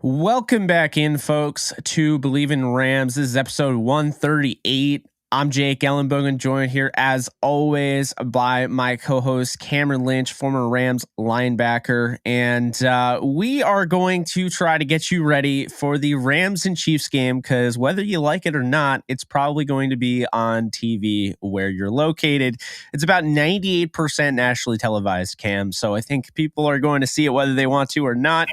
Welcome back in, folks, to Bleav in Rams. This is episode 138. I'm Jake Ellenbogen, joined here as always by my co-host Cameron Lynch, former Rams linebacker, and we are going to try to get you ready for the Rams and Chiefs game, because whether you like it or not, it's probably going to be on TV where you're located. It's about 98% nationally televised, Cam, so I think people are going to see it whether they want to or not.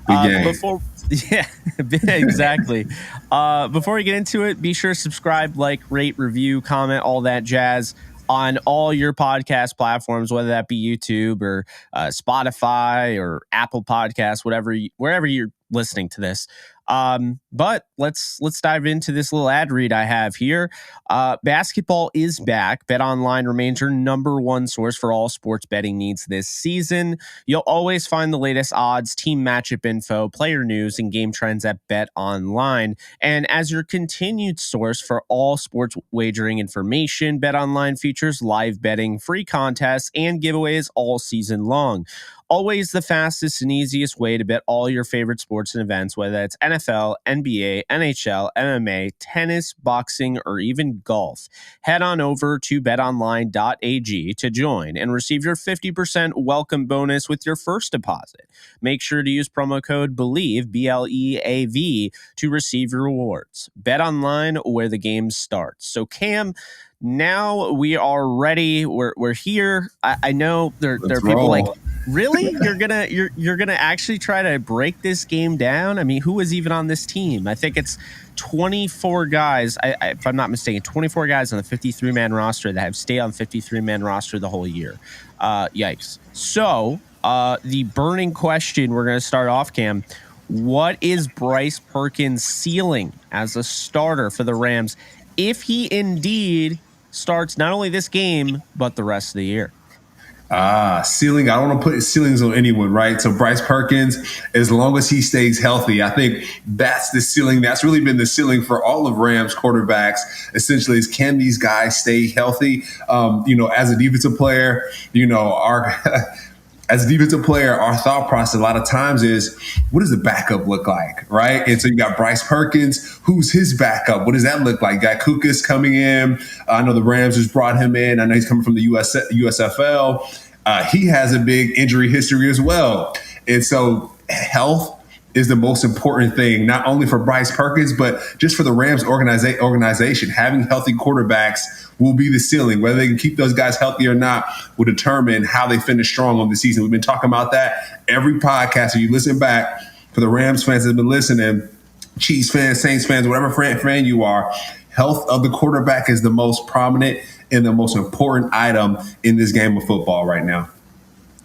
Yeah, exactly. Before we get into it, be sure to subscribe, like, rate, review, comment, all that jazz on all your podcast platforms, whether that be YouTube or Spotify or Apple Podcasts, wherever you're listening to this. But let's dive into this little ad read I have here. Basketball is back. BetOnline remains your number one source for all sports betting needs this season. You'll always find the latest odds, team matchup info, player news, and game trends at BetOnline. And as your continued source for all sports wagering information, BetOnline features live betting, free contests, and giveaways all season long. Always the fastest and easiest way to bet all your favorite sports and events, whether that's NFL, NBA, NHL, MMA, tennis, boxing, or even golf. Head on over to betonline.ag to join and receive your 50% welcome bonus with your first deposit. Make sure to use promo code Bleav, BLEAV, to receive your rewards. BetOnline, where the game starts. So, Cam, now we are ready. We're here. I know there are people like, really? You're gonna actually try to break this game down? I mean, who is even on this team? I think it's 24 guys. If I'm not mistaken, 24 guys on the 53-man roster that have stayed on 53-man roster the whole year. Yikes. So the burning question we're gonna start off, Cam. What is Bryce Perkins' ceiling as a starter for the Rams if he indeed starts not only this game but the rest of the year? Ceiling. I don't want to put ceilings on anyone, right? So Bryce Perkins, as long as he stays healthy, I think that's the ceiling. That's really been the ceiling for all of Rams quarterbacks, essentially, is can these guys stay healthy? As a defensive player, our thought process a lot of times is, what does the backup look like, right? And so you got Bryce Perkins. Who's his backup? What does that look like? Got Kukas coming in. I know the Rams just brought him in. I know he's coming from the USFL. He has a big injury history as well. And so health is the most important thing, not only for Bryce Perkins, but just for the Rams organization. Having healthy quarterbacks will be the ceiling. Whether they can keep those guys healthy or not will determine how they finish strong on the season. We've been talking about that every podcast. If you listen back, for the Rams fans that have been listening, Chiefs fans, Saints fans, whatever fan you are, health of the quarterback is the most prominent and the most important item in this game of football right now.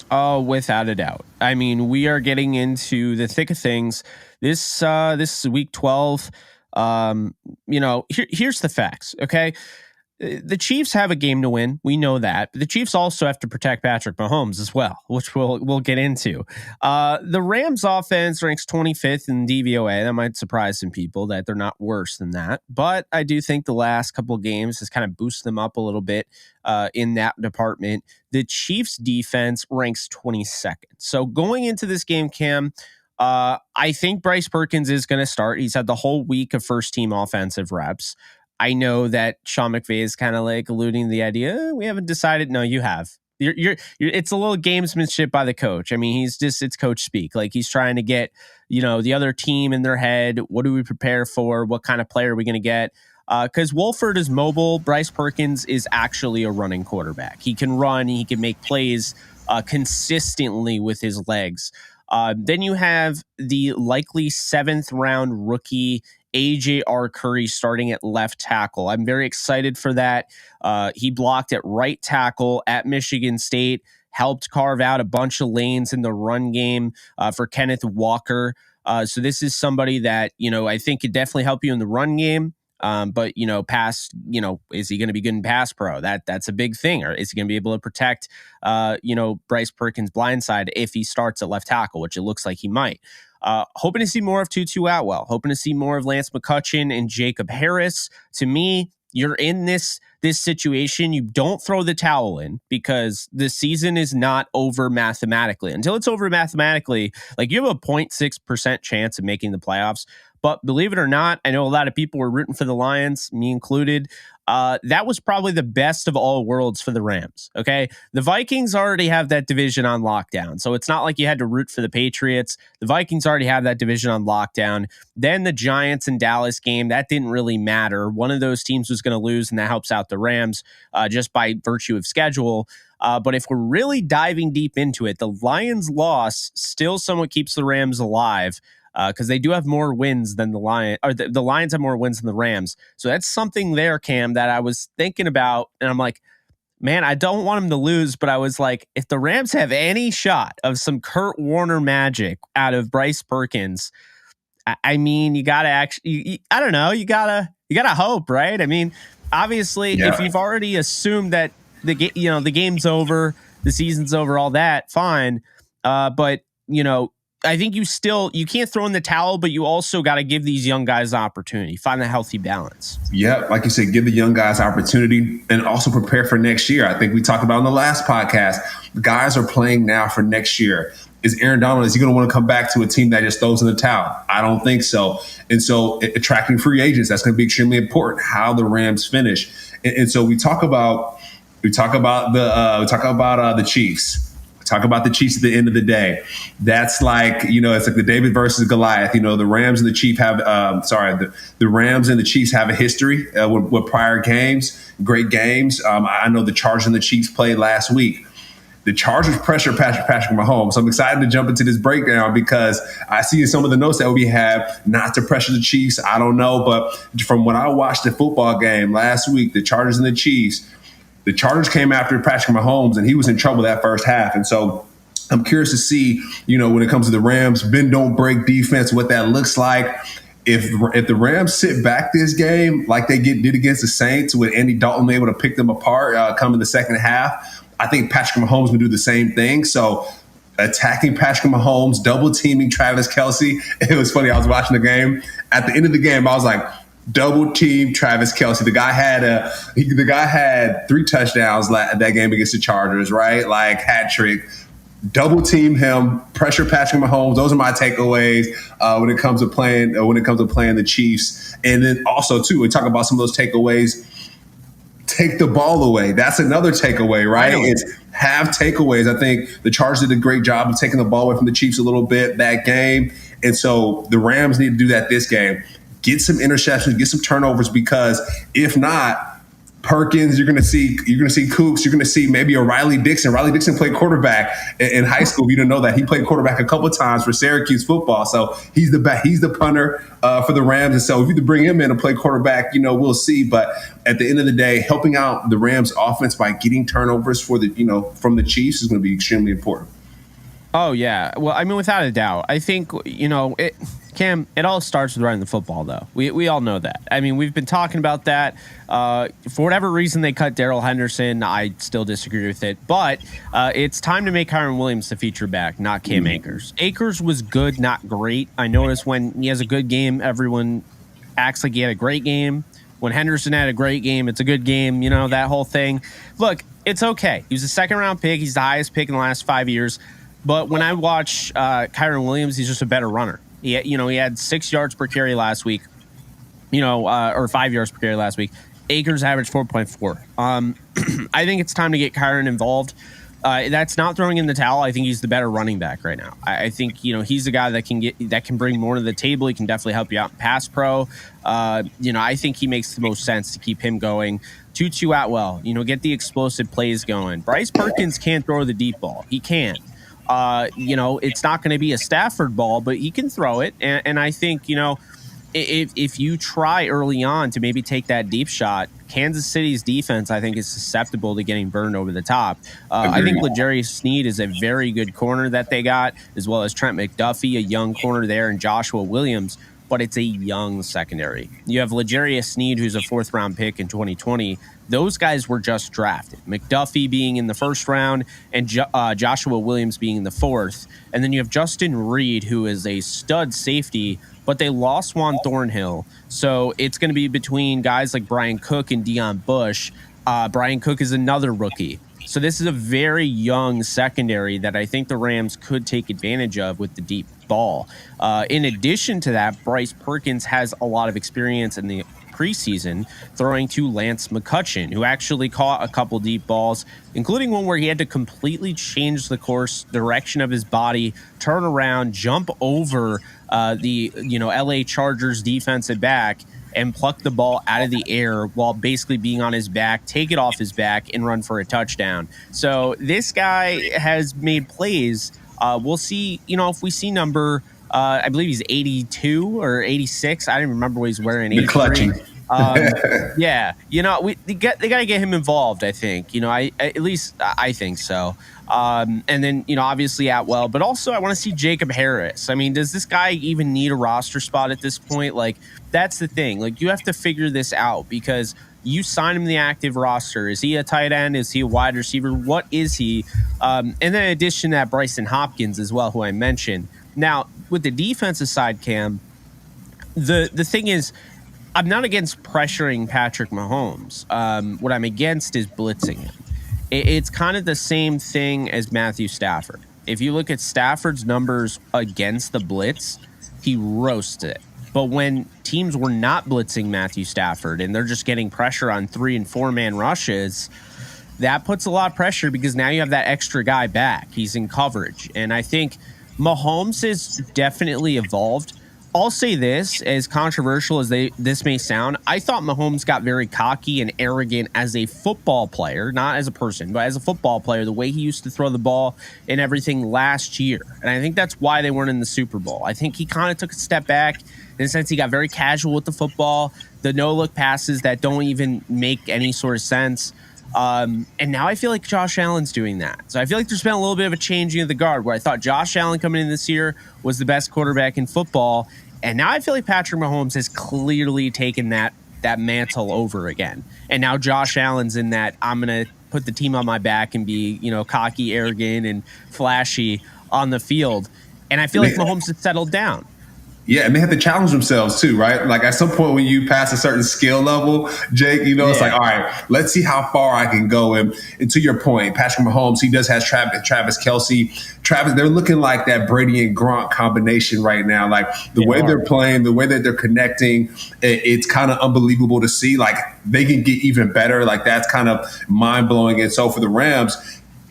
Oh, without a doubt. I mean, we are getting into the thick of things. This is week 12. Here's the facts, okay? The Chiefs have a game to win. We know that. But the Chiefs also have to protect Patrick Mahomes as well, which we'll get into. The Rams offense ranks 25th in DVOA. That might surprise some people that they're not worse than that. But I do think the last couple of games has kind of boosted them up a little bit in that department. The Chiefs defense ranks 22nd. So going into this game, Cam, I think Bryce Perkins is going to start. He's had the whole week of first team offensive reps. I know that Sean McVay is kind of like alluding to the idea. We haven't decided. No, you have. You're it's a little gamesmanship by the coach. I mean, it's coach speak. Like, he's trying to get, the other team in their head. What do we prepare for? What kind of player are we going to get? Because Wolford is mobile. Bryce Perkins is actually a running quarterback. He can run. He can make plays consistently with his legs. Then you have the likely 7th round rookie A.J.R. Curry starting at left tackle. I'm very excited for that. He blocked at right tackle at Michigan State, helped carve out a bunch of lanes in the run game for Kenneth Walker. So this is somebody that, I think could definitely help you in the run game. But is he going to be good in pass pro? That's a big thing. Or is he going to be able to protect, Bryce Perkins' blindside if he starts at left tackle, which it looks like he might. Hoping to see more of Tutu Atwell. Hoping to see more of Lance McCutcheon and Jacob Harris. To me, you're in this situation. You don't throw the towel in because the season is not over mathematically. Until it's over mathematically, like you have a 0.6% chance of making the playoffs. But believe it or not, I know a lot of people were rooting for the Lions, me included. That was probably the best of all worlds for the Rams. Okay. The Vikings already have that division on lockdown. So it's not like you had to root for the Patriots. The Vikings already have that division on lockdown. Then the Giants and Dallas game, that didn't really matter. One of those teams was going to lose, and that helps out the Rams just by virtue of schedule. But if we're really diving deep into it, the Lions' loss still somewhat keeps the Rams alive. Because they do have more wins than the Lions, or the Lions have more wins than the Rams. So that's something there, Cam, that I was thinking about. And I'm like, man, I don't want them to lose. But I was like, if the Rams have any shot of some Kurt Warner magic out of Bryce Perkins, I mean, you got to actually, I don't know, you got to hope, right? I mean, obviously, if you've already assumed that the game's over, the season's over, all that, fine. But, I think you can't throw in the towel, but you also got to give these young guys an opportunity, find a healthy balance. Yeah, like you said, give the young guys opportunity and also prepare for next year. I think we talked about in the last podcast, guys are playing now for next year. Is Aaron Donald, is he going to want to come back to a team that just throws in the towel? I don't think so. And so attracting free agents, that's going to be extremely important, how the Rams finish. And so we talk about the Chiefs. Talk about the Chiefs at the end of the day. That's like, it's like the David versus Goliath. The Rams and the Chiefs have, the Rams and the Chiefs have a history with prior games, great games. I know the Chargers and the Chiefs played last week. The Chargers pressure Patrick Mahomes. So I'm excited to jump into this breakdown because I see in some of the notes that we have not to pressure the Chiefs. I don't know, but from when I watched the football game last week, the Chargers and the Chiefs, the Chargers came after Patrick Mahomes, and he was in trouble that first half. And so I'm curious to see, when it comes to the Rams, bend don't break defense, what that looks like. If the Rams sit back this game like they did against the Saints, with Andy Dalton able to pick them apart come in the second half, I think Patrick Mahomes will do the same thing. So attacking Patrick Mahomes, double teaming Travis Kelce. It was funny. I was watching the game. At the end of the game, I was like, double team Travis Kelce. The guy had 3 touchdowns that game against the Chargers, right? Like hat trick. Double team him, pressure Patrick Mahomes. Those are my takeaways when it comes to playing the Chiefs. And then also too, we talk about some of those takeaways. Take the ball away. That's another takeaway, right? It's have takeaways. I think the Chargers did a great job of taking the ball away from the Chiefs a little bit that game. And so the Rams need to do that this game. Get some interceptions, get some turnovers, because if not, Perkins, you're going to see Kooks, you're going to see maybe a Riley Dixon. Riley Dixon played quarterback in high school. If you didn't know that, he played quarterback a couple of times for Syracuse football. So he's the punter for the Rams. And so if you could bring him in and play quarterback, we'll see. But at the end of the day, helping out the Rams offense by getting turnovers from the Chiefs is going to be extremely important. Oh, yeah. Well, I mean, without a doubt, I think, Cam, it all starts with running the football, though. We all know that. I mean, we've been talking about that. For whatever reason they cut Darrell Henderson, I still disagree with it. But it's time to make Kyren Williams the feature back, not Cam Akers. Akers was good, not great. I notice when he has a good game, everyone acts like he had a great game. When Henderson had a great game, it's a good game, that whole thing. Look, it's okay. He was a second-round pick. He's the highest pick in the last 5 years. But when I watch Kyren Williams, he's just a better runner. He had 6 yards per carry last week, or 5 yards per carry last week. Akers averaged 4.4. I think it's time to get Kyren involved. That's not throwing in the towel. I think he's the better running back right now. I think he's the guy that can bring more to the table. He can definitely help you out in pass pro. I think he makes the most sense to keep him going. Tutu Atwell, get the explosive plays going. Bryce Perkins can't throw the deep ball. He can. It's not going to be a Stafford ball, but he can throw it. And I think, if you try early on to maybe take that deep shot, Kansas City's defense, I think, is susceptible to getting burned over the top. I think L'Jarius Sneed is a very good corner that they got, as well as Trent McDuffie, a young corner there, and Joshua Williams. But it's a young secondary. You have L'Jarius Sneed, who's a 4th-round pick in 2020. Those guys were just drafted. McDuffie being in the 1st round and Joshua Williams being in the 4th. And then you have Justin Reed, who is a stud safety but they lost Juan Thornhill. So it's going to be between guys like Brian Cook and Deion Bush. Brian Cook is another rookie. So this is a very young secondary that I think the Rams could take advantage of with the deep ball. In addition to that, Bryce Perkins has a lot of experience in the preseason throwing to Lance McCutcheon, who actually caught a couple deep balls, including one where he had to completely change the course, direction of his body, turn around, jump over the LA Chargers defensive back and pluck the ball out of the air while basically being on his back, take it off his back, and run for a touchdown. So this guy has made plays. We'll see, if we see number, I Bleav he's 82 or 86. I don't remember what he's wearing. The clutching. Yeah, they got to get him involved. I think, at least I think so. And then, obviously Atwell, but also I want to see Jacob Harris. I mean, does this guy even need a roster spot at this point? Like, that's the thing. Like, you have to figure this out because you sign him in the active roster. Is he a tight end? Is he a wide receiver? What is he? And then in addition to that, Bryson Hopkins as well, who I mentioned. Now, with the defensive side, Cam, the thing is, I'm not against pressuring Patrick Mahomes. What I'm against is blitzing him. It's kind of the same thing as Matthew Stafford. If you look at Stafford's numbers against the blitz, he roasted it. But when teams were not blitzing Matthew Stafford and they're just getting pressure on 3- and 4-man rushes, that puts a lot of pressure because now you have that extra guy back. He's in coverage. And I think Mahomes has definitely evolved. I'll say this, as controversial as this may sound, I thought Mahomes got very cocky and arrogant as a football player, not as a person, but as a football player, the way he used to throw the ball and everything last year. And I think that's why they weren't in the Super Bowl. I think he kind of took a step back in the sense he got very casual with the football, the no-look passes that don't even make any sort of sense. And now I feel like Josh Allen's doing that. So I feel like there's been a little bit of a changing of the guard where I thought Josh Allen coming in this year was the best quarterback in football. And now I feel like Patrick Mahomes has clearly taken that mantle over again. And now Josh Allen's in that I'm going to put the team on my back and be, cocky, arrogant, and flashy on the field. And I feel like Mahomes has settled down. Yeah, and they have to challenge themselves too, right? Like at some point when you pass a certain skill level, Jake, it's like, all right, let's see how far I can go. And to your point, Patrick Mahomes, he does have Travis Kelce. They're looking like that Brady and Gronk combination right now. Like the way they're playing, the way that they're connecting, it's kind of unbelievable to see. Like they can get even better. Like that's kind of mind blowing. And so for the Rams,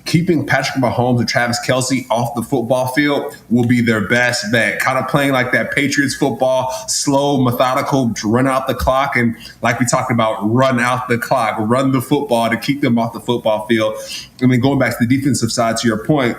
keeping Patrick Mahomes and Travis Kelce off the football field will be their best bet. Kind of playing like that Patriots football, slow, methodical, run out the clock. And like we talked about, run out the clock, run the football to keep them off the football field. And then going back to the defensive side, to your point,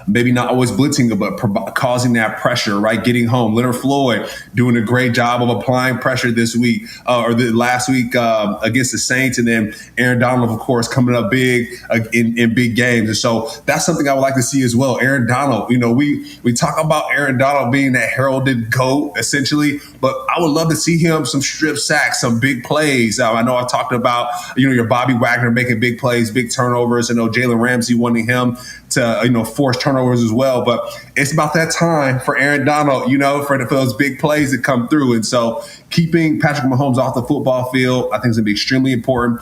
maybe not always blitzing, but causing that pressure, right? Getting home. Leonard Floyd doing a great job of applying pressure this week or the last week against the Saints. And then Aaron Donald, of course, coming up big in big games. And so that's something I would like to see as well. Aaron Donald, we talk about Aaron Donald being that heralded GOAT, essentially, but I would love to see him some strip sacks, some big plays. I know I talked about, your Bobby Wagner making big plays, big turnovers. I know Jalen Ramsey wanting him to, force turnovers as well. But it's about that time for Aaron Donald, for those big plays that come through. And so keeping Patrick Mahomes off the football field, I think is going to be extremely important.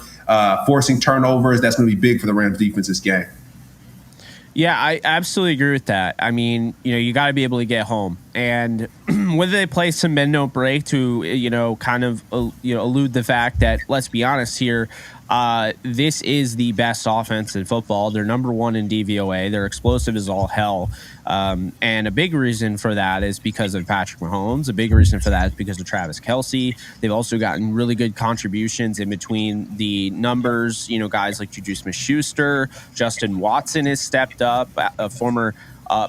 Forcing turnovers, that's going to be big for the Rams defense this game. Yeah, I absolutely agree with that. I mean, you got to be able to get home. And whether they play some bend don't break to, kind of, elude the fact that, let's be honest here, this is the best offense in football. They're number one in DVOA. They're explosive as all hell. And a big reason for that is because of Patrick Mahomes. A big reason for that is because of Travis Kelce. They've also gotten really good contributions in between the numbers. Guys like Juju Smith-Schuster, Justin Watson has stepped up, a former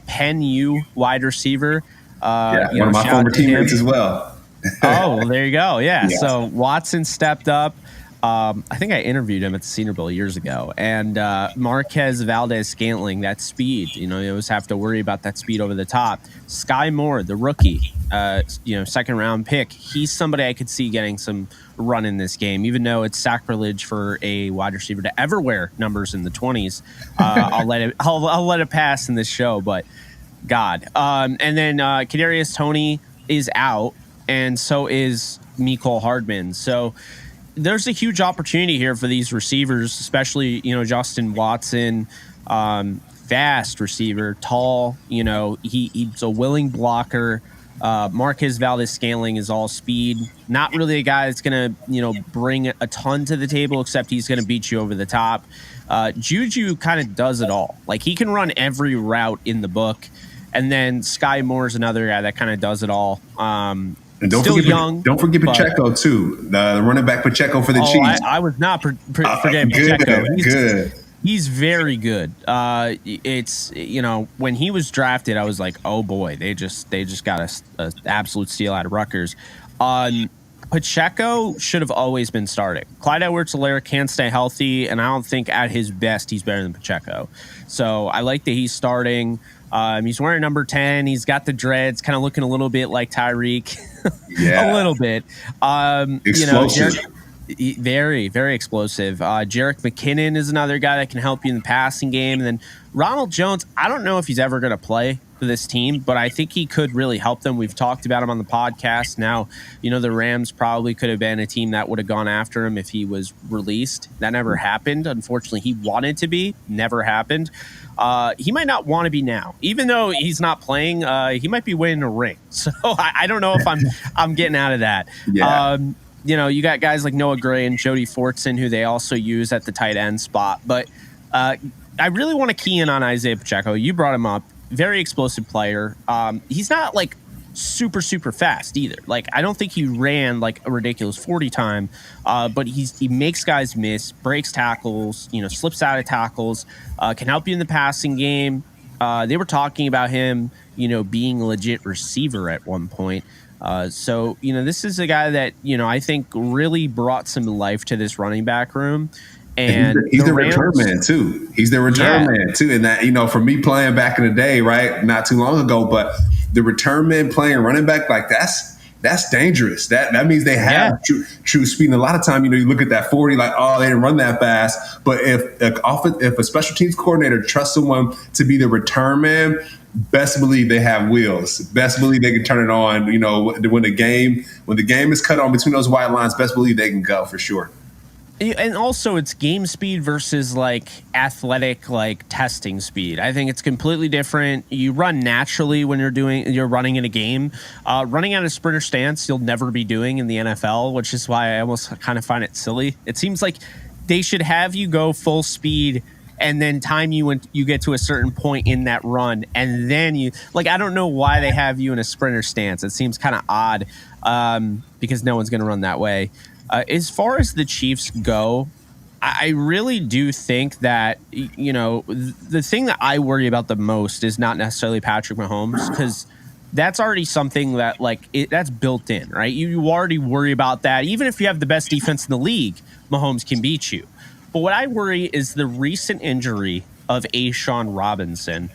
Penn U wide receiver. One of my former teammates as well. Oh, well, there you go. Yeah. So Watson stepped up. I think I interviewed him at the Senior Bowl years ago. And Marquez Valdez-Scantling, that speed, you always have to worry about that speed over the top. Sky Moore, the rookie, second round pick. He's somebody I could see getting some run in this game, even though it's sacrilege for a wide receiver to ever wear numbers in the 20s. I'll let it pass in this show, but God. And then Kadarius Toney, is out, and so is Mecole Hardman. So there's a huge opportunity here for these receivers, especially, Justin Watson, fast receiver, tall, he's a willing blocker. Marquez Valdez-Scantling is all speed. Not really a guy that's going to, bring a ton to the table, except he's going to beat you over the top. Juju kind of does it all. Like, he can run every route in the book. And then Sky Moore's another guy that kind of does it all. And Don't forget Pacheco too. The running back Pacheco for the Chiefs. I was not forgetting Pacheco. He's very good. It's when he was drafted, I was like, oh boy, they just got a absolute steal out of Rutgers. Pacheco should have always been starting. Clyde Edwards-Helaire can't stay healthy, and I don't think at his best he's better than Pacheco. So I like that he's starting. He's wearing number 10. He's got the dreads, kind of looking a little bit like Tyreek. Yeah. A little bit. Explosive. Very, very explosive. Jerick McKinnon is another guy that can help you in the passing game. And then Ronald Jones, I don't know if he's ever going to play for this team, but I think he could really help them. We've talked about him on the podcast. Now, the Rams probably could have been a team that would have gone after him if he was released. That never happened. Unfortunately, he wanted to be. Never happened. He might not want to be now, even though he's not playing. He might be winning a ring. So I don't know if I'm getting out of that. Yeah. You got guys like Noah Gray and Jody Fortson, who they also use at the tight end spot. But I really want to key in on Isaiah Pacheco. You brought him up. Very explosive player. He's not like super, super fast either. Like, I don't think he ran like a ridiculous 40 time, but he makes guys miss, breaks tackles, slips out of tackles, can help you in the passing game. They were talking about him, being a legit receiver at one point. So this is a guy that, I think really brought some life to this running back room. And he's the return man too. He's the return man too. And that, for me playing back in the day, right, not too long ago, but the return man playing running back, like that's dangerous. That means they have true speed. And a lot of time, you look at that 40, like, oh, they didn't run that fast. But if a special teams coordinator trusts someone to be the return man, best believe they have wheels. Best believe they can turn it on. When the game is cut on between those white lines, best believe they can go for sure. And also, it's game speed versus like athletic, like testing speed. I think it's completely different. You run naturally when you're running in a game. Running out of sprinter stance, you'll never be doing in the NFL, which is why I almost kind of find it silly. It seems like they should have you go full speed and then time you when you get to a certain point in that run, and then I don't know why they have you in a sprinter stance. It seems kind of odd because no one's going to run that way. As far as the Chiefs go, I really do think that, the thing that I worry about the most is not necessarily Patrick Mahomes, because that's already something that that's built in, right? You already worry about that. Even if you have the best defense in the league, Mahomes can beat you. But what I worry is the recent injury of A'Shawn Robinson.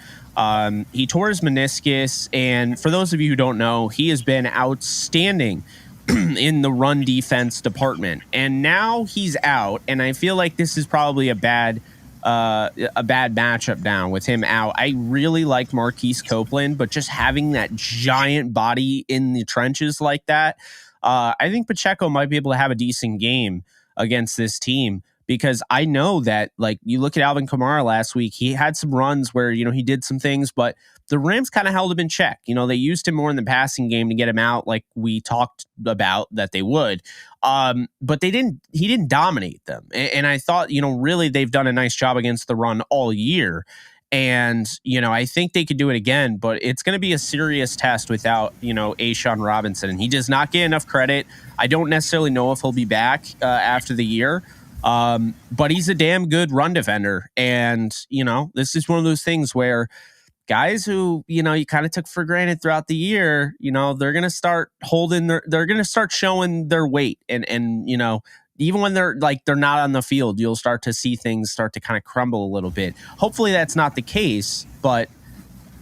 He tore his meniscus, and for those of you who don't know, he has been outstanding in the run defense department, and now he's out, and I feel like this is probably a bad matchup down with him out. I really like Marquise Copeland, but just having that giant body in the trenches like that, I think Pacheco might be able to have a decent game against this team, because I know that, you look at Alvin Kamara last week, he had some runs where, he did some things, but the Rams kind of held him in check. They used him more in the passing game to get him out, like we talked about that they would. But he didn't dominate them. And I thought, really they've done a nice job against the run all year. And, I think they could do it again, but it's going to be a serious test without, A'Shawn Robinson. And he does not get enough credit. I don't necessarily know if he'll be back after the year. But he's a damn good run defender. And, this is one of those things where guys who, you kind of took for granted throughout the year, they're going to start they're going to start showing their weight. And, even when they're not on the field, you'll start to see things start to kind of crumble a little bit. Hopefully that's not the case, but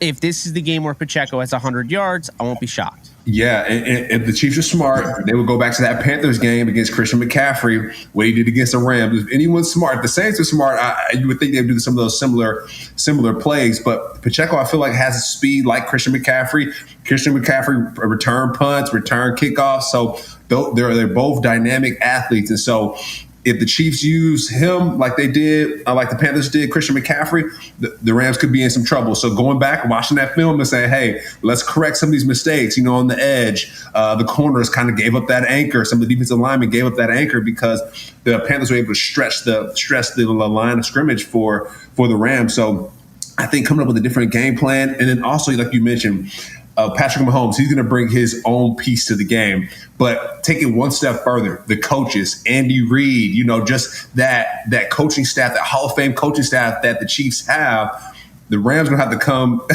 if this is the game where Pacheco has 100 yards, I won't be shocked. Yeah, and if the Chiefs are smart, they would go back to that Panthers game against Christian McCaffrey, what he did against the Rams. If anyone's smart, if the Saints are smart, you would think they'd do some of those similar plays. But Pacheco, I feel like, has a speed like Christian McCaffrey. Christian McCaffrey return punts, return kickoffs. So they're both dynamic athletes, and so if the Chiefs use him like they did, like the Panthers did, Christian McCaffrey, the Rams could be in some trouble. So going back, watching that film and saying, hey, let's correct some of these mistakes, on the edge. The corners kind of gave up that anchor. Some of the defensive linemen gave up that anchor because the Panthers were able to stretch the line of scrimmage for the Rams. So I think coming up with a different game plan. And then also, like you mentioned, Patrick Mahomes, he's going to bring his own piece to the game. But take it one step further, the coaches, Andy Reid, just that coaching staff, that Hall of Fame coaching staff that the Chiefs have, the Rams are going to have to come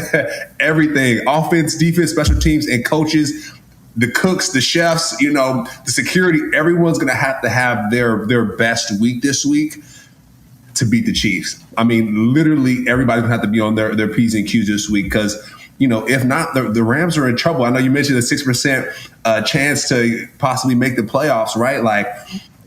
everything, offense, defense, special teams, and coaches, the cooks, the chefs, the security, everyone's going to have their best week this week to beat the Chiefs. I mean, literally everybody's going to have to be on their P's and Q's this week because if not, the Rams are in trouble. I know you mentioned a 6% chance to possibly make the playoffs, right? Like,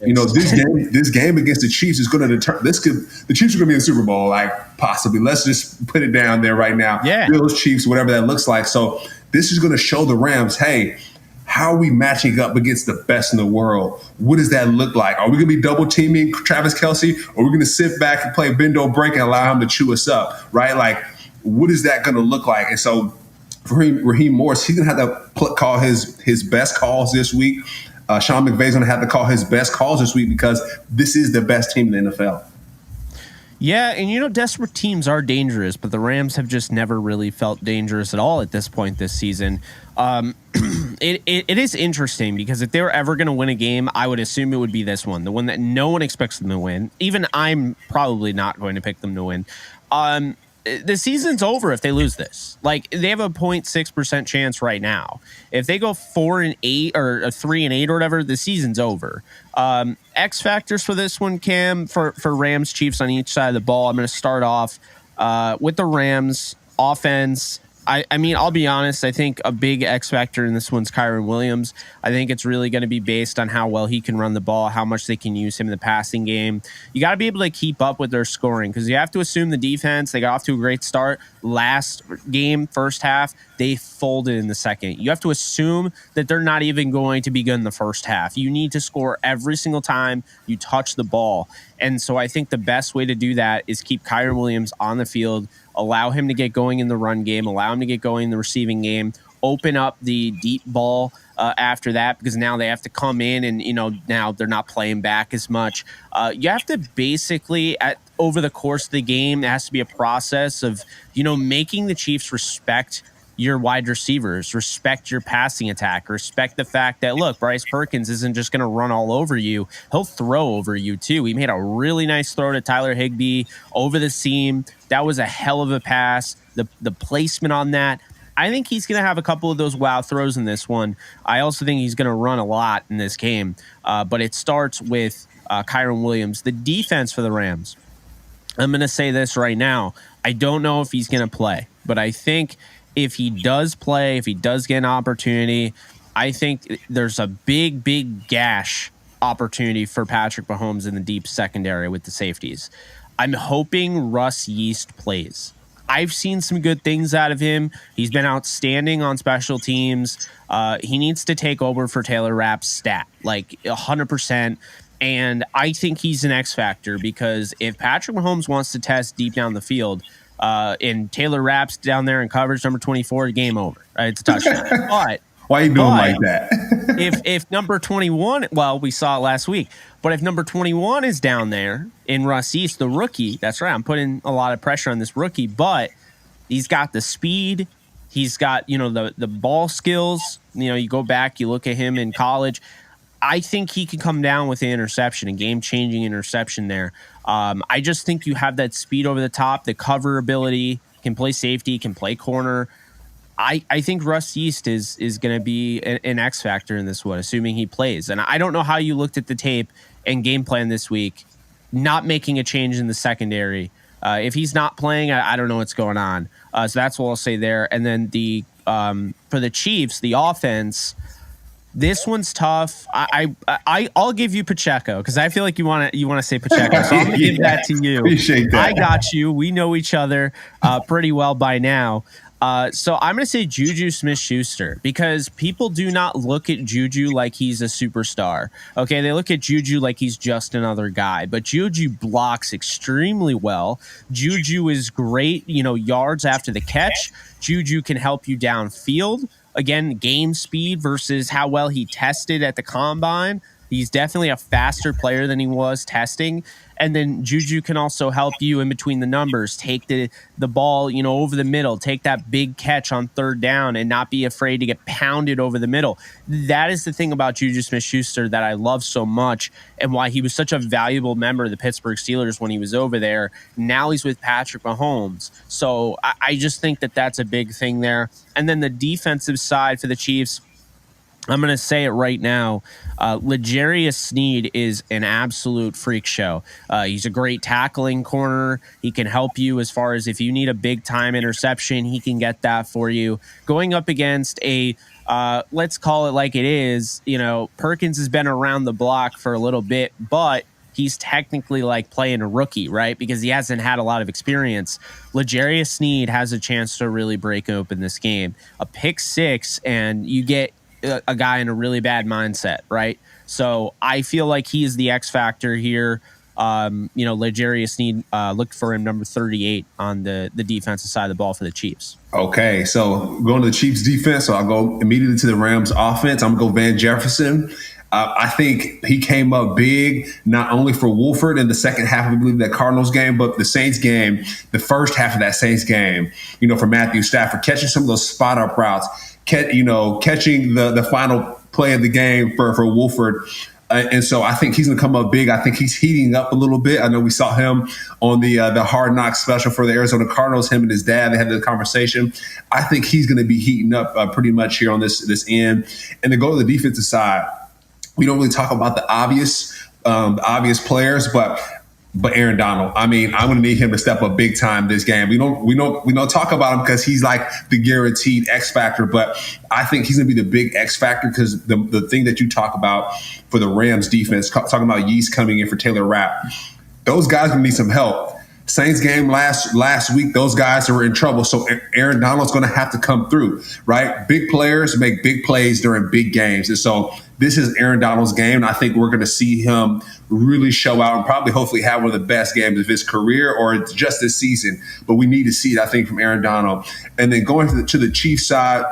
this game against the Chiefs is going to determine. The Chiefs are going to be in the Super Bowl, like possibly. Let's just put it down there right now. Yeah, Bills, Chiefs, whatever that looks like. So this is going to show the Rams, hey, how are we matching up against the best in the world? What does that look like? Are we going to be double teaming Travis Kelce, or are we going to sit back and play bend don't break and allow him to chew us up, right? Like, what is that going to look like? And so for Raheem Morris, he's going to have to call his best calls this week. Sean McVay's going to have to call his best calls this week because this is the best team in the NFL. Yeah, and desperate teams are dangerous, but the Rams have just never really felt dangerous at all at this point this season. It is interesting because if they were ever going to win a game, I would assume it would be this one, the one that no one expects them to win. Even I'm probably not going to pick them to win. The season's over if they lose this. Like, they have a 0.6% chance right now. If they go 4-8 or 3-8 or whatever, the season's over. X factors for this one, Cam, for Rams Chiefs on each side of the ball. I'm going to start off with the Rams offense. I mean, I'll be honest. I think a big X factor in this one's Kyren Williams. I think it's really going to be based on how well he can run the ball, how much they can use him in the passing game. You got to be able to keep up with their scoring because you have to assume the defense, they got off to a great start. Last game, first half, they folded in the second. You have to assume that they're not even going to be good in the first half. You need to score every single time you touch the ball. And so I think the best way to do that is keep Kyren Williams on the field, allow him to get going in the run game, allow him to get going in the receiving game, open up the deep ball after that because now they have to come in and, now they're not playing back as much. You have to basically, over the course of the game, it has to be a process of, making the Chiefs respect your wide receivers, respect your passing attack, respect the fact that, look, Bryce Perkins isn't just going to run all over you. He'll throw over you too. He made a really nice throw to Tyler Higbee over the seam. That was a hell of a pass. The placement on that, I think he's going to have a couple of those wow throws in this one. I also think he's going to run a lot in this game, but it starts with Kyren Williams. The defense for the Rams, I'm going to say this right now. I don't know if he's going to play, but I think if he does play, if he does get an opportunity, I think there's a big gash opportunity for Patrick Mahomes in the deep secondary with the safeties. I'm hoping Russ Yeast plays. I've seen some good things out of him. He's been outstanding on special teams. He needs to take over for Taylor Rapp's stat, like 100%. And I think he's an X factor because if Patrick Mahomes wants to test deep down the field, and Taylor Rapp's down there in coverage number 24, game over. Right? It's a touchdown. But why are you doing like that? if number 21, well, we saw it last week, but if number 21 is down there in Russ East, the rookie, that's right, I'm putting a lot of pressure on this rookie, but he's got the speed, he's got, the ball skills. You go back, you look at him in college. I think he can come down with an interception, a game-changing interception there. I just think you have that speed over the top, the cover ability, can play safety, can play corner. I think Russ Yeast is going to be an X factor in this one, assuming he plays. And I don't know how you looked at the tape and game plan this week, not making a change in the secondary. If he's not playing, I don't know what's going on. So that's what I'll say there. And then the for the Chiefs, the offense. This one's tough. I'll give you Pacheco because I feel like you want to say Pacheco. So I'm gonna give that to you. Appreciate that. I got you. We know each other pretty well by now. So I'm gonna say Juju Smith-Schuster because people do not look at Juju like he's a superstar. Okay, they look at Juju like he's just another guy. But Juju blocks extremely well. Juju is great, yards after the catch. Juju can help you downfield. Again, game speed versus how well he tested at the combine. He's definitely a faster player than he was testing. And then Juju can also help you in between the numbers, take the ball, over the middle, take that big catch on third down and not be afraid to get pounded over the middle. That is the thing about Juju Smith-Schuster that I love so much and why he was such a valuable member of the Pittsburgh Steelers when he was over there. Now he's with Patrick Mahomes. So I just think that that's a big thing there. And then the defensive side for the Chiefs, I'm going to say it right now. L'Jarius Sneed is an absolute freak show. He's a great tackling corner. He can help you as far as if you need a big time interception, he can get that for you. Going up against a, let's call it like it is, Perkins has been around the block for a little bit, but he's technically like playing a rookie, right? Because he hasn't had a lot of experience. L'Jarius Sneed has a chance to really break open this game. A pick six, and you get a guy in a really bad mindset, right? So I feel like he is the X factor here. L'Jarius Sneed, looked for him number 38 on the defensive side of the ball for the Chiefs. Okay, so going to the Chiefs defense, so I'll go immediately to the Rams offense. I'm going to go Van Jefferson. I think he came up big, not only for Wolford in the second half of, I believe, that Cardinals game, but the Saints game, the first half of that Saints game, for Matthew Stafford, catching some of those spot-up routes, catching the final play of the game for Wolford. And so I think he's going to come up big. I think he's heating up a little bit. I know we saw him on the Hard Knocks special for the Arizona Cardinals. Him and his dad, they had the conversation. I think he's going to be heating up pretty much here on this end. And then go to the defensive side. We don't really talk about the obvious players, but Aaron Donald. I mean, I'm going to need him to step up big time this game. We don't talk about him because he's like the guaranteed X factor, but I think he's going to be the big X factor because the thing that you talk about for the Rams defense, talking about Yeast coming in for Taylor Rapp, those guys are going to need some help. Saints game last week, those guys were in trouble. So Aaron Donald's going to have to come through, right? Big players make big plays during big games. And so this is Aaron Donald's game. And I think we're going to see him really show out and probably hopefully have one of the best games of his career or just this season. But we need to see it, I think, from Aaron Donald. And then going to the Chiefs side,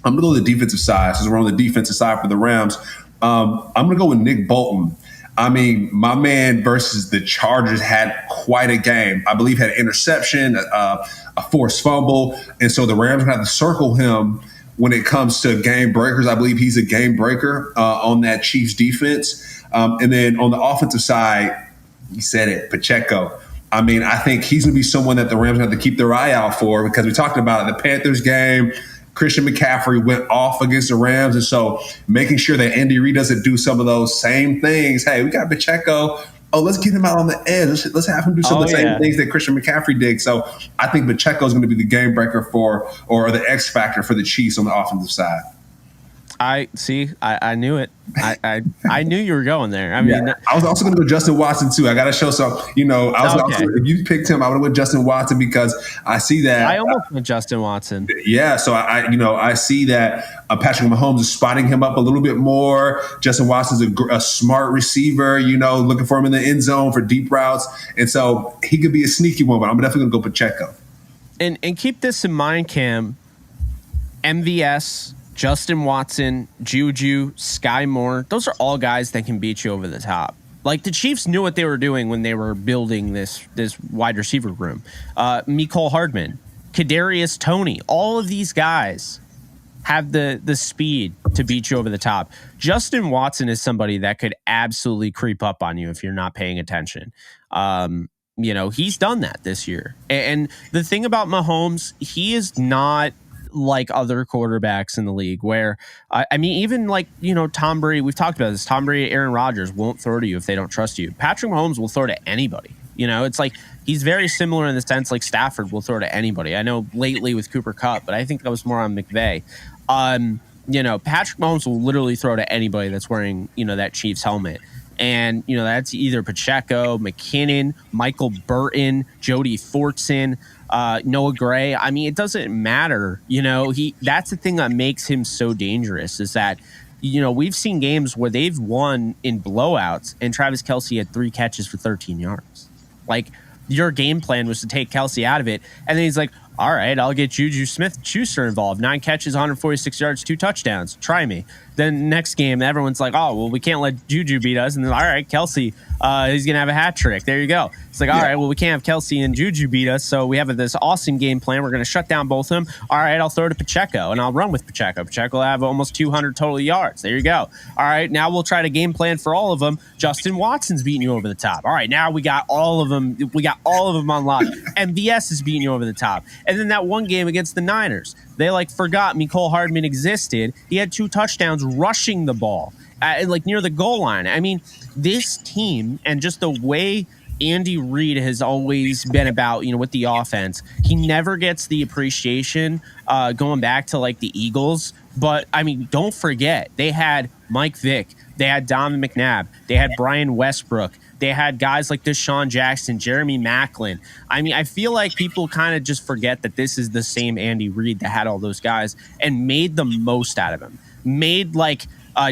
I'm going to go to the defensive side since we're on the defensive side for the Rams. I'm going to go with Nick Bolton. I mean, my man versus the Chargers had quite a game. I believe had an interception, a forced fumble. And so the Rams have to circle him when it comes to game breakers. I believe he's a game breaker on that Chiefs defense. And then on the offensive side, you said it, Pacheco. I mean, I think he's going to be someone that the Rams have to keep their eye out for because we talked about it, the Panthers game. Christian McCaffrey went off against the Rams. And so making sure that Andy Reid doesn't do some of those same things. Hey, we got Pacheco. Oh, let's get him out on the edge. Let's have him do some of the same things that Christian McCaffrey did. So I think Pacheco is going to be the game breaker or the X factor for the Chiefs on the offensive side. I knew it. I knew you were going there. I mean, I was also going to go Justin Watson too. I got to show some. Also, if you picked him, I would have went Justin Watson because I see that. I almost went Justin Watson. Yeah, so I see that Patrick Mahomes is spotting him up a little bit more. Justin Watson's a smart receiver. Looking for him in the end zone for deep routes, and so he could be a sneaky one. But I'm definitely going to go Pacheco. And keep this in mind, Cam. MVS. Justin Watson, Juju, Sky Moore, those are all guys that can beat you over the top. Like the Chiefs knew what they were doing when they were building this wide receiver room. Mecole Hardman, Kadarius Toney, all of these guys have the speed to beat you over the top. Justin Watson is somebody that could absolutely creep up on you if you're not paying attention. He's done that this year. And the thing about Mahomes, he is not like other quarterbacks in the league where, even like, Tom Brady, we've talked about this, Tom Brady, Aaron Rodgers won't throw to you if they don't trust you. Patrick Mahomes will throw to anybody. It's like he's very similar in the sense like Stafford will throw to anybody. I know lately with Cooper Kupp, but I think that was more on McVay. Patrick Mahomes will literally throw to anybody that's wearing, that Chiefs helmet. And, that's either Pacheco, McKinnon, Michael Burton, Jody Fortson, Noah Gray. I mean, it doesn't matter. That's the thing that makes him so dangerous is that, we've seen games where they've won in blowouts and Travis Kelce had 3 catches for 13 yards. Like, your game plan was to take Kelce out of it. And then he's like, all right, I'll get Juju Smith-Schuster involved. 9 catches, 146 yards, 2 touchdowns. Try me. Then next game, everyone's like, oh, well, we can't let Juju beat us. And then, all right, Kelce, he's going to have a hat trick. There you go. It's like, all right, well, we can't have Kelce and Juju beat us. So we have this awesome game plan. We're going to shut down both of them. All right, I'll throw to Pacheco, and I'll run with Pacheco. Pacheco will have almost 200 total yards. There you go. All right, now we'll try to game plan for all of them. Justin Watson's beating you over the top. All right, now we got all of them. We got all of them on lock. MVS is beating you over the top. And then that one game against the Niners, they forgot Mecole Hardman existed. He had 2 touchdowns rushing the ball near the goal line. I mean, this team and just the way Andy Reid has always been about, with the offense, he never gets the appreciation going back to the Eagles. But I mean, don't forget, they had Mike Vick, they had Donovan McNabb, they had Brian Westbrook. They had guys like Deshaun Jackson, Jeremy Maclin. I mean, I feel like people kind of just forget that this is the same Andy Reid that had all those guys and made the most out of him. Made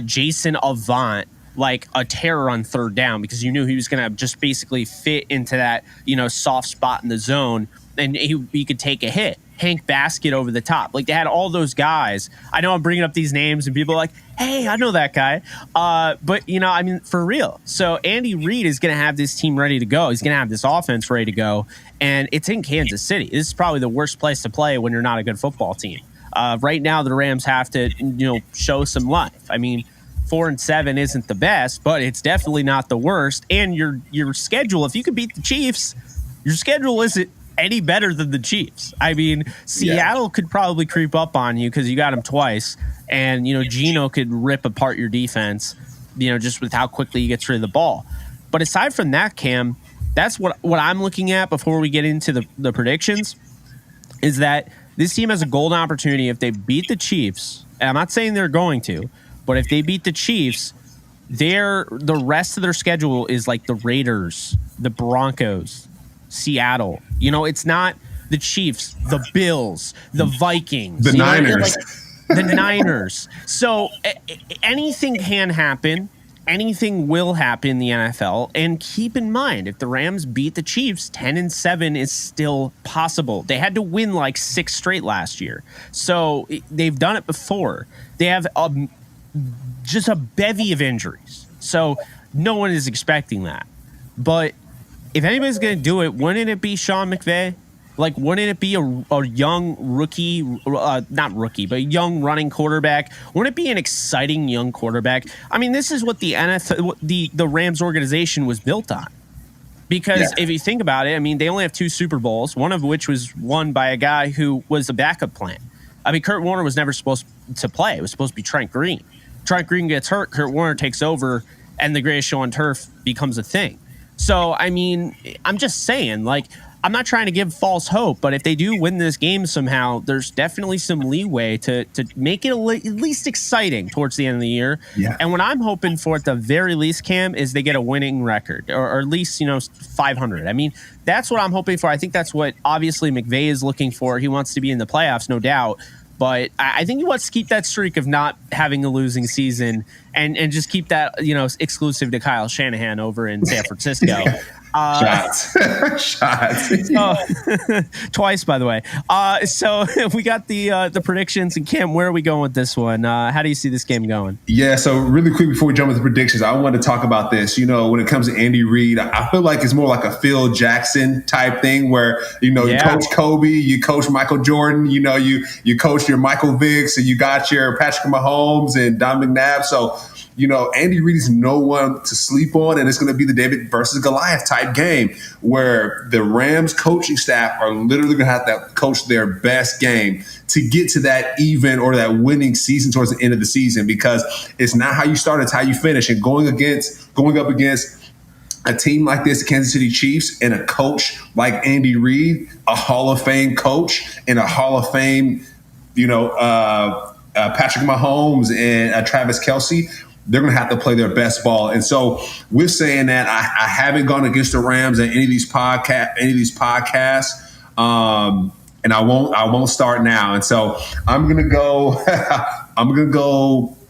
Jason Avant a terror on 3rd down because you knew he was going to just basically fit into that, soft spot in the zone and he could take a hit. Hank Baskett over the top. They had all those guys. I know I'm bringing up these names and people are like, hey, I know that guy. But, I mean, for real. So Andy Reid is going to have this team ready to go. He's going to have this offense ready to go. And it's in Kansas City. This is probably the worst place to play when you're not a good football team. Right now, the Rams have to, show some life. I mean, 4-7 isn't the best, but it's definitely not the worst. And your schedule, if you could beat the Chiefs, your schedule isn't any better than the Chiefs. I mean, Seattle could probably creep up on you because you got them twice. And, Geno could rip apart your defense, just with how quickly he gets rid of the ball. But aside from that, Cam, that's what I'm looking at before we get into the predictions, is that this team has a golden opportunity if they beat the Chiefs. And I'm not saying they're going to, but if they beat the Chiefs, the rest of their schedule is the Raiders, the Broncos, Seattle. It's not the Chiefs, the Bills, the Vikings, the Niners. The Niners. So anything can happen. Anything will happen in the NFL. And keep in mind, if the Rams beat the Chiefs, 10-7 is still possible. They had to win 6 straight last year. So they've done it before. They have just a bevy of injuries. So no one is expecting that. But if anybody's going to do it, wouldn't it be Sean McVay? Wouldn't it be a young rookie, not rookie, but a young running quarterback? Wouldn't it be an exciting young quarterback? I mean, this is what the NFL, the Rams organization was built on. Because if you think about it, I mean, they only have 2 Super Bowls, one of which was won by a guy who was a backup plan. I mean, Kurt Warner was never supposed to play. It was supposed to be Trent Green. Trent Green gets hurt, Kurt Warner takes over, and the greatest show on turf becomes a thing. So, I mean, I'm just saying, I'm not trying to give false hope, but if they do win this game somehow, there's definitely some leeway to make it at least exciting towards the end of the year. Yeah. And what I'm hoping for at the very least, Cam, is they get a winning record or at least, 500. I mean, that's what I'm hoping for. I think that's what obviously McVay is looking for. He wants to be in the playoffs, no doubt. But I think he wants to keep that streak of not having a losing season and just keep that, exclusive to Kyle Shanahan over in San Francisco. Shots. Twice, by the way. So we got the predictions. And Cam, where are we going with this one? How do you see this game going? Yeah, so really quick before we jump into predictions, I want to talk about this. When it comes to Andy Reid, I feel like it's more like a Phil Jackson type thing where, you coach Kobe, you coach Michael Jordan, you coach your Michael Vicks, and you got your Patrick Mahomes and Don McNabb. So, Andy Reid is no one to sleep on, and it's going to be the David versus Goliath type game where the Rams coaching staff are literally going to have to coach their best game to get to that even or that winning season towards the end of the season, because it's not how you start, it's how you finish. And going up against a team like this, the Kansas City Chiefs, and a coach like Andy Reid, a Hall of Fame coach and a Hall of Fame, Patrick Mahomes and Travis Kelce, they're going to have to play their best ball. And so we're saying that I haven't gone against the Rams at any of these podcasts. And I won't start now. And so I'm going to go,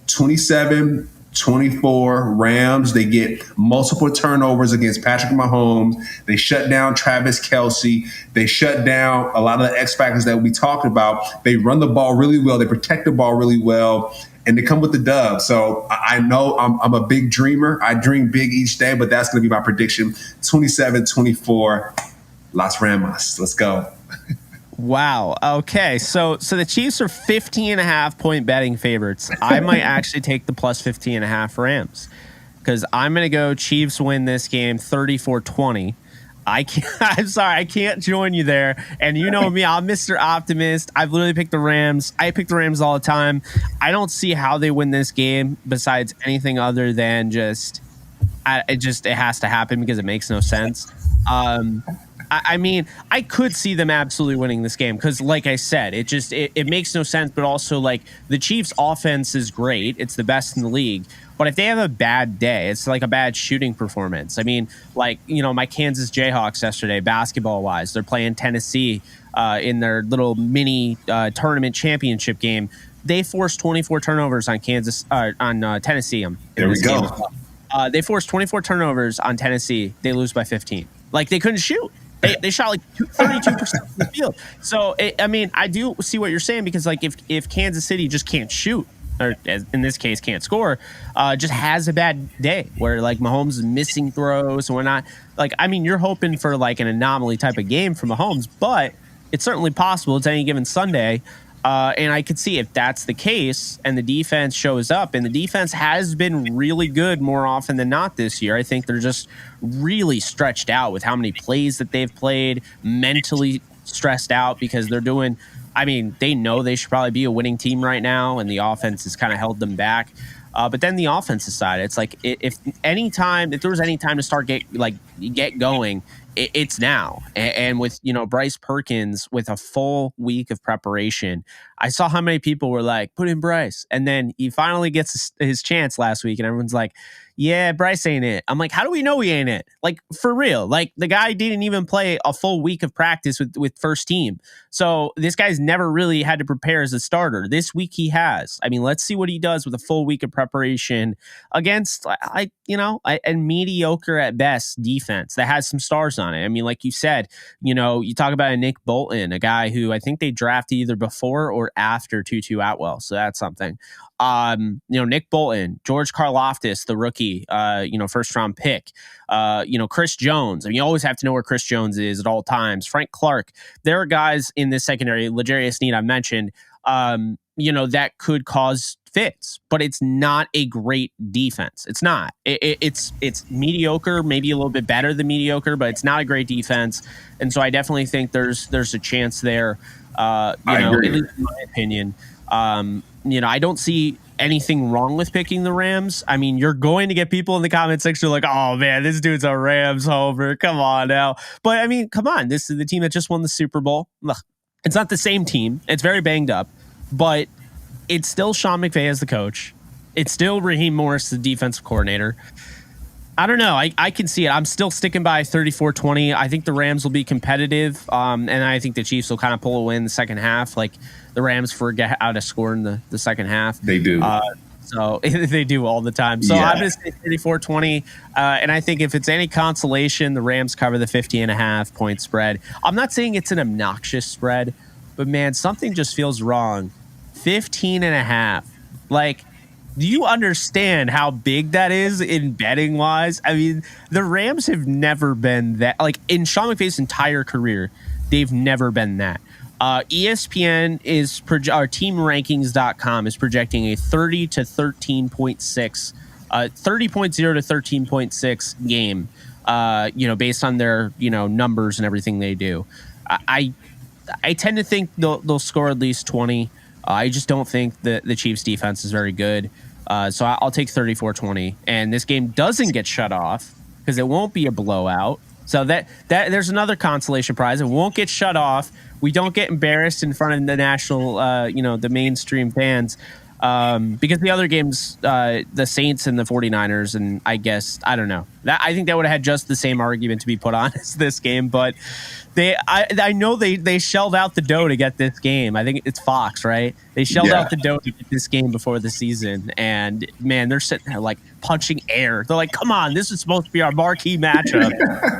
27-24 Rams. They get multiple turnovers against Patrick Mahomes. They shut down Travis Kelce. They shut down a lot of the X factors that we talked about. They run the ball really well. They protect the ball really well. And they come with the dub. So I know I'm a big dreamer. I dream big each day, but that's going to be my prediction. 27-24 Las Ramos. Let's go. Wow. Okay. So the Chiefs are 50.5 betting favorites. I might actually take the plus 50.5 Rams because I'm going to go Chiefs win this game 34-20. I'm sorry, I can't join you there. And you know me, I'm Mr. Optimist. I've literally picked the Rams. I pick the Rams all the time. I don't see how they win this game besides anything other than it has to happen because it makes no sense. I mean, I could see them absolutely winning this game because, like I said, it makes no sense. But also, like, the Chiefs' offense is great; it's the best in the league. But if they have a bad day, it's like a bad shooting performance. I mean, like, my Kansas Jayhawks yesterday, basketball-wise, they're playing Tennessee in their little mini tournament championship game. They forced 24 turnovers on Tennessee. There we go. They forced 24 turnovers on Tennessee. They lose by 15. Like, they couldn't shoot. They shot like 32% of the field. So, I do see what you're saying because, like, if Kansas City just can't shoot, or in this case can't score, just has a bad day where, like, Mahomes is missing throws and whatnot. Like, I mean, you're hoping for, like, an anomaly type of game for Mahomes, but it's certainly possible. It's any given Sunday. And I could see if that's the case and the defense shows up, and the defense has been really good more often than not this year. I think they're just really stretched out with how many plays that they've played, mentally stressed out because they're doing, they know they should probably be a winning team right now, and the offense has kind of held them back. But then the offensive side, it's like if there was any time to start get going, it's now. And with Bryce Perkins with a full week of preparation, I saw how many people were like, put in Bryce, and then he finally gets his chance last week, and everyone's like, yeah, Bryce ain't it. I'm like, how do we know he ain't it? Like, for real. Like, the guy didn't even play a full week of practice with first team. So this guy's never really had to prepare as a starter. This week he has. Let's see what he does with a full week of preparation against a mediocre at best defense that has some stars on it. Like you said, you talk about a Nick Bolton, a guy who I think they drafted either before or after Tutu Atwell. So that's something. Nick Bolton, George Karlaftis, the rookie, first round pick, Chris Jones. You always have to know where Chris Jones is at all times. Frank Clark. There are guys in this secondary, L'Jarius Sneed I mentioned, that could cause fits, but it's not a great defense. It's not. It's mediocre, maybe a little bit better than mediocre, but it's not a great defense. And so I definitely think there's a chance there. I agree. At least in my opinion. I don't see anything wrong with picking the Rams. You're going to get people in the comment section like, oh man, this dude's a Rams homer. Come on now. But come on. This is the team that just won the Super Bowl. Look, it's not the same team. It's very banged up, but it's still Sean McVay as the coach. It's still Raheem Morris, the defensive coordinator. I don't know. I can see it. I'm still sticking by 34-20. I think the Rams will be competitive, and I think the Chiefs will kind of pull away in the second half. Like, the Rams forget how to score in the second half. They do. So they do all the time. So yeah. I'm going to say 34-20, and I think if it's any consolation, the Rams cover the 50.5 point spread. I'm not saying it's an obnoxious spread, but man, something just feels wrong. 15.5. Like, do you understand how big that is in betting wise? The Rams have never been that. Like, in Sean McVay's entire career, they've never been that. ESPN is teamrankings.com is projecting a 30 to 13.6, 30.0 to 13.6 game. Based on their numbers and everything they do. I tend to think they'll score at least 20. I just don't think that the Chiefs defense is very good. So I'll take 34-20. And this game doesn't get shut off because it won't be a blowout. So that there's another consolation prize. It won't get shut off. We don't get embarrassed in front of the national, the mainstream fans. Because the other games, the Saints and the 49ers, and I guess, I don't know. I think that would have had just the same argument to be put on as this game, but I know they shelled out the dough to get this game. I think it's Fox, right? They shelled out the dough to get this game before the season, and man, they're sitting there like punching air. They're like, come on, this is supposed to be our marquee matchup.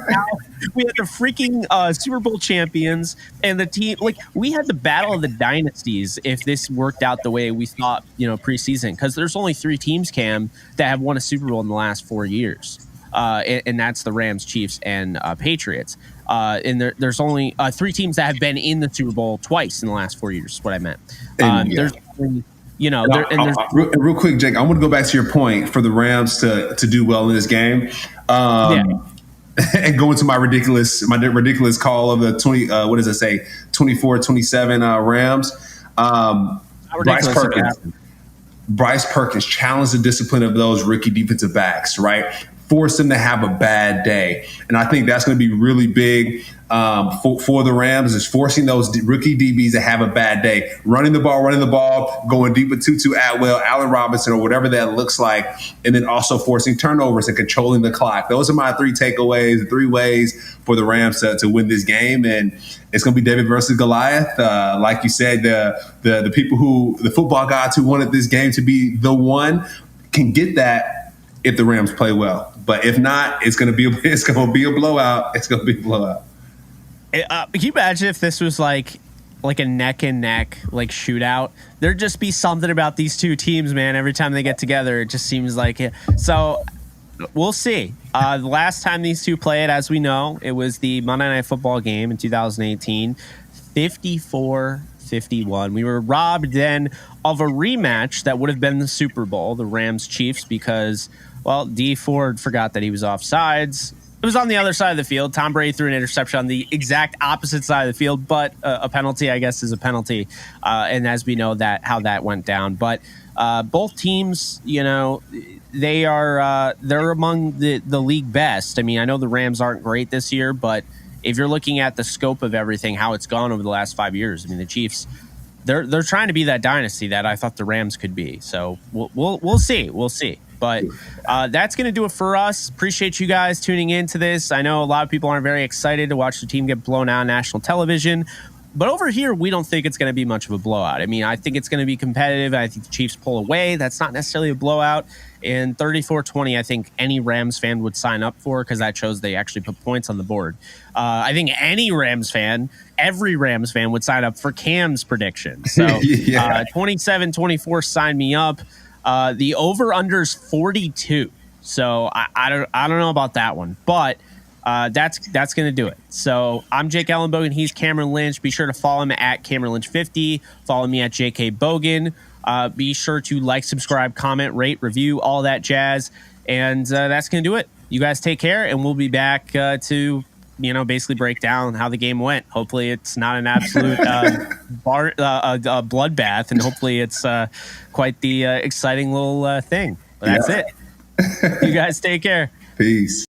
Now, we had the freaking Super Bowl champions and the team. Like, we had the battle of the dynasties if this worked out the way we thought, preseason, because there's only 3 teams, Cam, that have won a Super Bowl in the last 4 years. And that's the Rams, Chiefs, and Patriots. And there's only 3 teams that have been in the Super Bowl twice in the last 4 years, is what I meant. There's real quick, Jake, I want to go back to your point for the Rams to do well in this game. And go into my ridiculous call of the 24-27 Rams. Bryce Perkins challenged the discipline of those rookie defensive backs, right? Force them to have a bad day. And I think that's going to be really big for the Rams, is forcing those rookie DBs to have a bad day. Running the ball, going deep with Tutu Atwell, Allen Robinson, or whatever that looks like, and then also forcing turnovers and controlling the clock. Those are my 3 takeaways, 3 ways for the Rams to win this game. And it's going to be David versus Goliath. Like you said, the people the football gods who wanted this game to be the one can get that if the Rams play well. But if not, it's going to be a blowout. It's going to be a blowout. Can you imagine if this was like a neck and neck shootout? There'd just be something about these 2 teams, man. Every time they get together, it just seems like it. So we'll see. The last time these 2 played, as we know, it was the Monday Night Football game in 2018, 54-51. We were robbed then of a rematch that would have been the Super Bowl, the Rams Chiefs, because, well, D Ford forgot that he was offsides. It was on the other side of the field. Tom Brady threw an interception on the exact opposite side of the field, but a penalty, I guess, is a penalty. And as we know how that went down. But both teams, they're among the league best. I mean, I know the Rams aren't great this year, but if you're looking at the scope of everything, how it's gone over the last 5 years, I mean, the Chiefs, they're trying to be that dynasty that I thought the Rams could be. So we'll see. We'll see. But that's going to do it for us. Appreciate you guys tuning into this. I know a lot of people aren't very excited to watch the team get blown out on national television. But over here, we don't think it's going to be much of a blowout. I mean, I think it's going to be competitive. I think the Chiefs pull away. That's not necessarily a blowout. And 34-20, I think any Rams fan would sign up for, because that shows they actually put points on the board. I think every Rams fan would sign up for Cam's prediction. So 27-24, sign me up. The over-under's 42. So I don't know about that one, but that's going to do it. So I'm Jake Ellenbogen. He's Cameron Lynch. Be sure to follow him at Cameron Lynch 50. Follow me at JK Bogan. Be sure to like, subscribe, comment, rate, review, all that jazz. And that's going to do it. You guys take care, and we'll be back to basically break down how the game went. Hopefully it's not an absolute bloodbath, and hopefully it's quite the exciting little thing. But that's it. You guys take care. Peace.